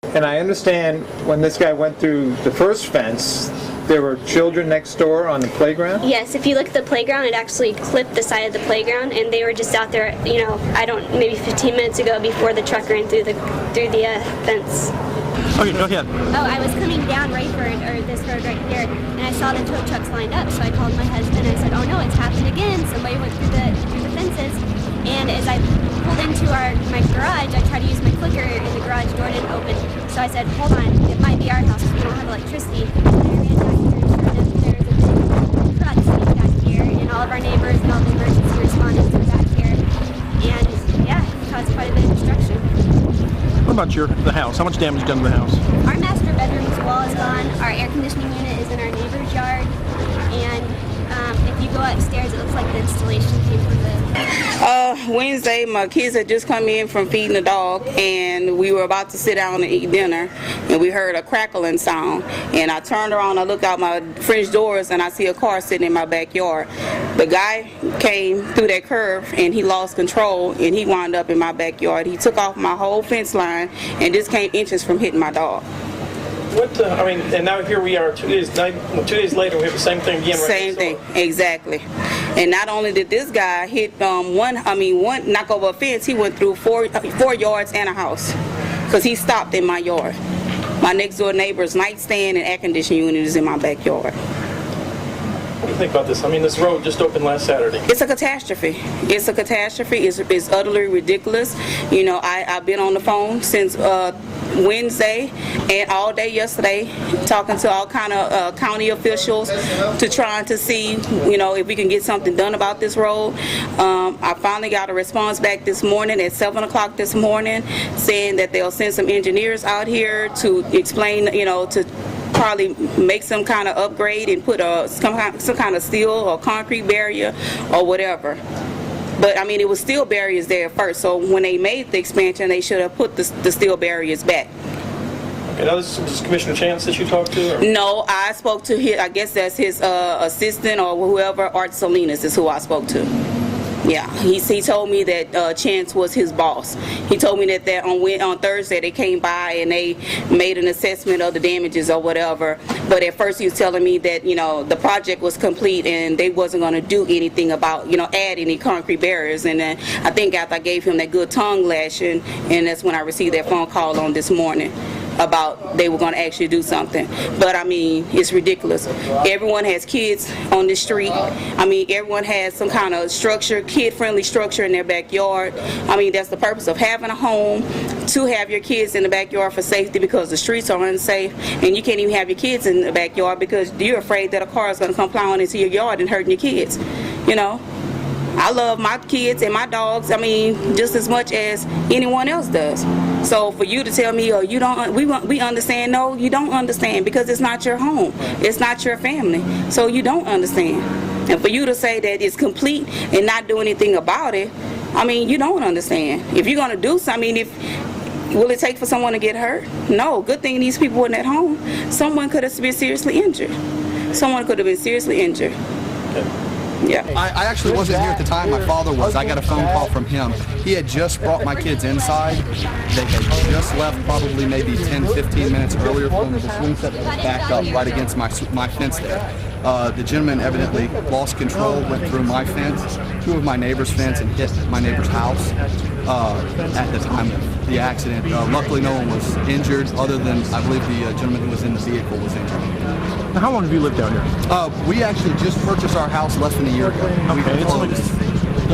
And I understand when this guy went through the first fence, there were children next door on the playground? Yes, if you look at the playground, it actually clipped the side of the playground, and they were just out there, you know, maybe 15 minutes ago before the truck ran through the fence. Okay, go ahead. Oh, I was coming down Rayford, or this road right here, and I saw the tow trucks lined up, so I called my husband and I said, oh no, it's happened again. Somebody went through the fences, and as I pulled into my garage, I tried to use my clicker, and the garage door didn't open. So I said, hold on, it might be our house, we don't have electricity. And I ran down here, and sure enough, there was a big truck sitting back here, and all of our neighbors and all the emergency responders were back here. And yeah, it caused quite a bit of destruction. What about the house? How much damage done to the house? Our master bedroom's wall is gone. Our air conditioning unit is in our neighbor's yard. And if you go upstairs, it looks like the installation came from the... Wednesday, my kids had just come in from feeding the dog, and we were about to sit down and eat dinner, and we heard a crackling sound. And I turned around, I looked out my fridge doors, and I see a car sitting in my backyard. The guy came through that curve, and he lost control, and he wound up in my backyard. He took off my whole fence line, and just came inches from hitting my dog. And now here we are 2 days later, we have the same thing again. Same thing, exactly. And not only did this guy hit one knock over a fence, he went through four yards and a house, because he stopped in my yard. My next door neighbor's nightstand and air conditioning unit is in my backyard. What do you think about this? I mean, this road just opened last Saturday. It's a catastrophe. It's a catastrophe. It's utterly ridiculous. You know, I've been on the phone since Wednesday and all day yesterday, talking to all kind of county officials to trying to see, you know, if we can get something done about this road. I finally got a response back this morning at 7 o'clock this morning, saying that they'll send some engineers out here to explain, you know, to probably make some kind of upgrade and put some kind of steel or concrete barrier or whatever. But I mean, it was steel barriers there first, so when they made the expansion, they should have put the steel barriers back. Okay, now this is Commissioner Chance that you talked to? Or? No, I spoke to his, I guess that's his assistant or whoever, Art Salinas is who I spoke to. Yeah, he told me that Chance was his boss. He told me that on Thursday they came by and they made an assessment of the damages or whatever. But at first he was telling me that, you know, the project was complete and they wasn't going to do anything about, you know, add any concrete barriers. And then I think after I gave him that good tongue lashing, and that's when I received that phone call on this morning about they were going to actually do something. But I mean, it's ridiculous. Everyone has kids on the street. I mean, everyone has some kind of structure, kid-friendly structure in their backyard. I mean, that's the purpose of having a home, to have your kids in the backyard for safety, because the streets are unsafe, and you can't even have your kids in the backyard because you're afraid that a car is going to come plowing into your yard and hurting your kids, you know. I love my kids and my dogs, I mean, just as much as anyone else does. So for you to tell me, oh, you don't, we understand, no, you don't understand, because it's not your home, it's not your family, so you don't understand. And for you to say that it's complete and not do anything about it, I mean, you don't understand. If you're going to do something, will it take for someone to get hurt? No. Good thing these people weren't at home. Someone could have been seriously injured. Someone could have been seriously injured. Yeah. I actually wasn't here at the time. My father was. I got a phone call from him. He had just brought my kids inside. They had just left probably maybe 10, 15 minutes earlier from the swing set that was backed up right against my fence there. The gentleman evidently lost control, went through my fence, two of my neighbor's fence, and hit my neighbor's house at the time of the accident. Luckily, no one was injured, other than, I believe, the gentleman who was in the vehicle was injured. Now, how long have you lived down here? We actually just purchased our house less than a year ago. Okay,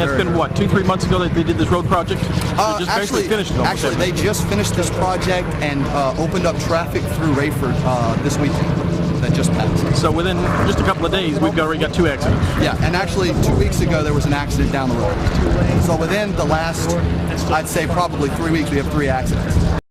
it's been what, 2-3 months ago that they did this road project? Actually, they just finished this project and opened up traffic through Rayford this weekend. That just passed. So within just a couple of days, we've already got 2 accidents. Yeah, and actually 2 weeks ago there was an accident down the road. So within the last, I'd say probably 3 weeks, we have 3 accidents.